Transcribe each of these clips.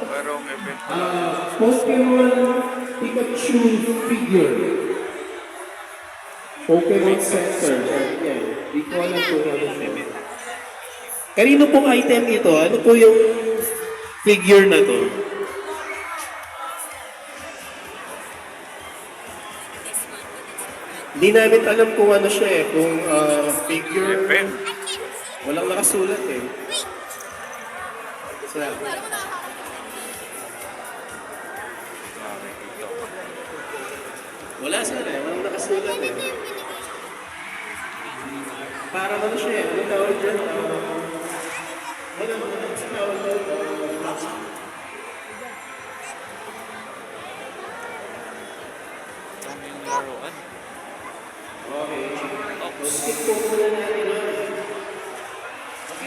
Merong event pa. Pokemon Pikachu figure. Pokemon Center. Yan. Di ko alam kung ano siya. Kanino pong item ito? Ano po yung figure na to? Hindi namin alam kung ano siya eh. Kung figure. Event. Walang nakasulat eh. Sa, wala sana eh. Walang nakasulat eh. Parang ano siya eh. Anong tawag dyan? Ano sa tawag dyan? Daming laruan. Okay. Skip po muna natin.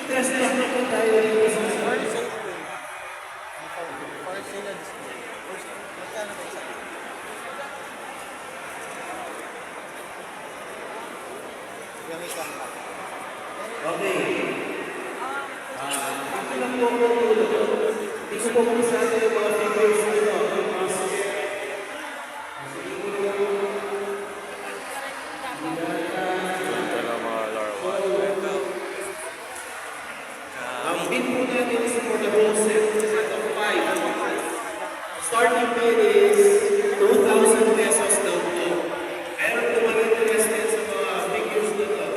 Test na po tayo rin sa okay. Ako lang po ang tulog. Hindi ko po kung saan yung mga figures nito. Ganda ng mga laruan. Ang bid po natin is for the whole set of 5. Starting bid is 2,000 pesos daw po. Meron po mga interested sa mga figures nito.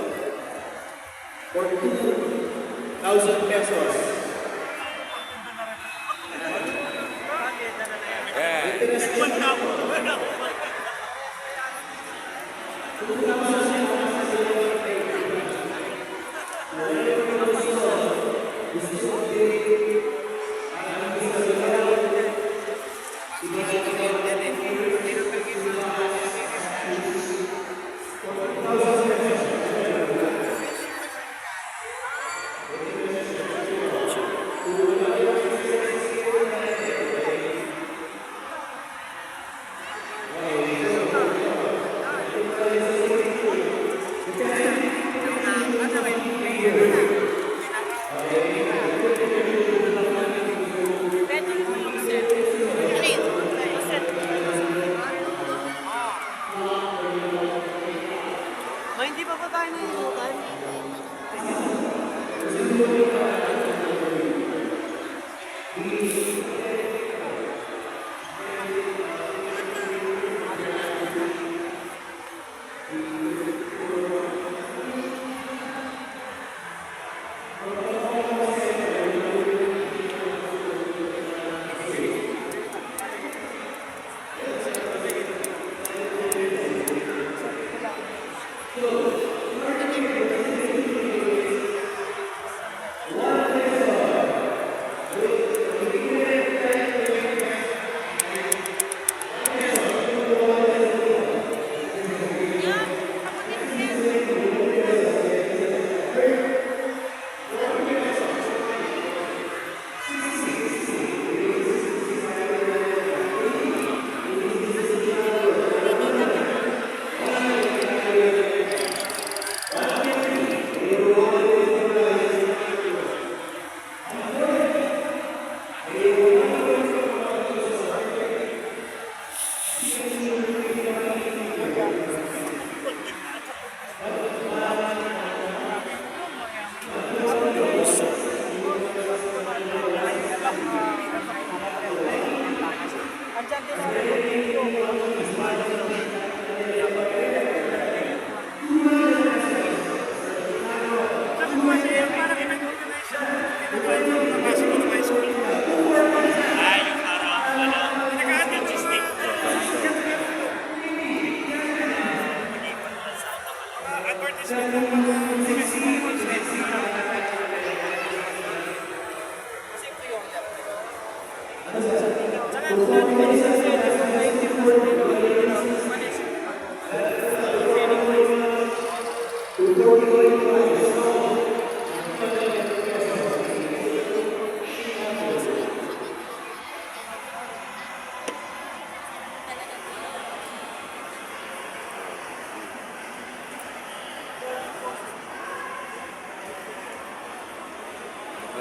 For 2,000 pesos. Yeah.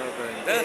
Ganda.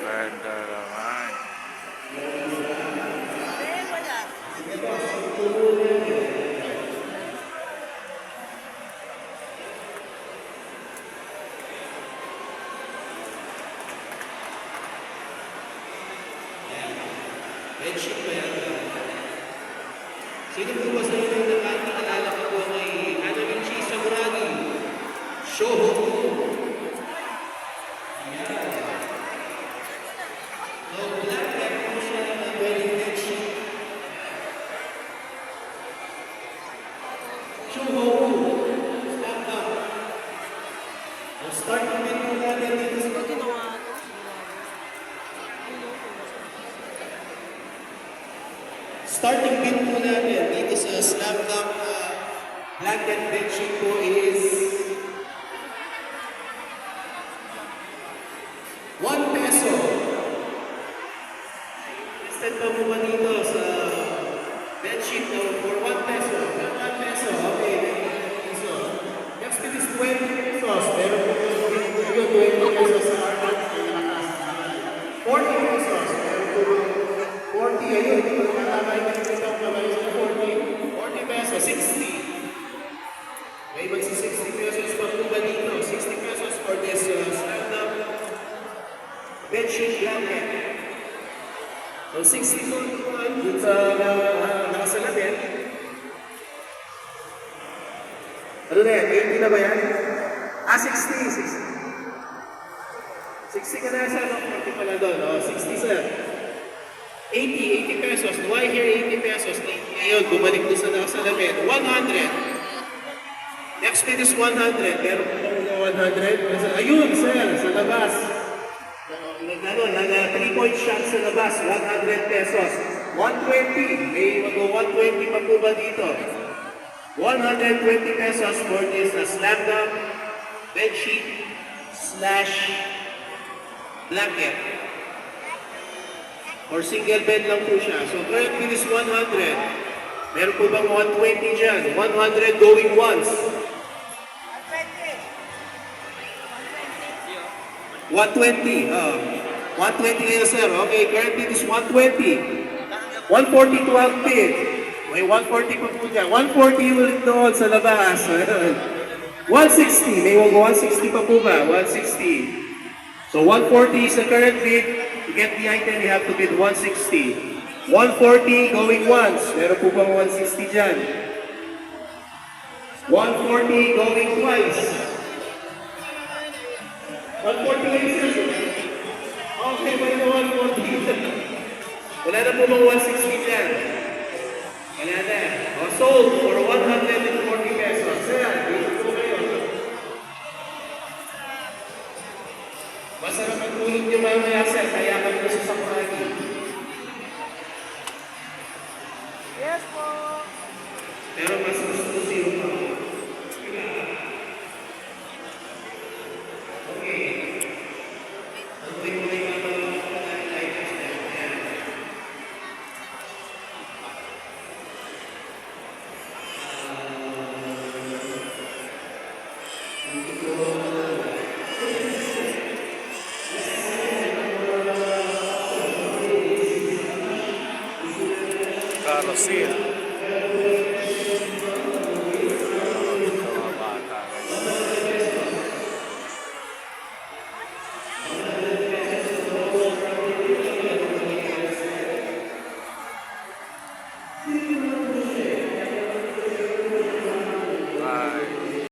Ganda naman. Headship ba yan? Sino po ba sa inyo yung nakakaalala ka po kay Anamichi Sakuragi? Shohoku. So, black belt po siya na wearing headship. Shohoku. Stop up. Ang start namin po natin dito sa starting bid po natin dito sa slam dunk blanket bedsheet po is 1 peso. Listed pa po ba dito sa bedsheet for 1 peso? 1 peso, okay, 1 peso. Next bid is 20 pesos. Meron po yung 20 pesos sa artwork. 40 pesos. Meron po 40, ayun, hindi ko natatay na ito ang kamay sa 40 pesos, 60. May magsi 60 pesos pa po ba dito? 60 pesos for this stand-up bedsheet blanket. So 60 po dun sa nakasalamin. Ano na yan? 80 na ba yan? 60. 60 ka na sir, no? 40 pala doon, 60 sir. 80 pesos. Do I hear 80 pesos? Ngayon, bumalik doon sa nakasalamin. 100. Next bid is 100. Meron po ba 100? Ayun, sir, sa labas. Nag 3-point shot sa labas. 100 pesos. 120. May mag-120 pa po ba dito? 120 pesos for this slam dunk bedsheet / blanket. Or single bed lang po siya. So current bid is 100. Meron po bang 120 dyan? 100 going once. 120. 120 kayo sir. Okay, current bid is 120. 140 12 bid. May 140 pa po dyan. 140 ulit doon sa labas. 160. May 160 pa po ba? 160. So 140 is the current bid. To get the item, you have to bid 160. 140 going once. Meron po bang 160 dyan? 140 going twice. 140 lang sir. Okay, may na 140. Wala na po bang 160 dyan? Wala na. Sold for 140 pesos. Sir, dito po kayo. Masarap ang tulog niyo mamaya sir, kaya kami na sa Sakuragi. Yes po. Pero mas gusto zero pa. Okay. Ang tuwing mo yung mga items na yan. 140 carousel.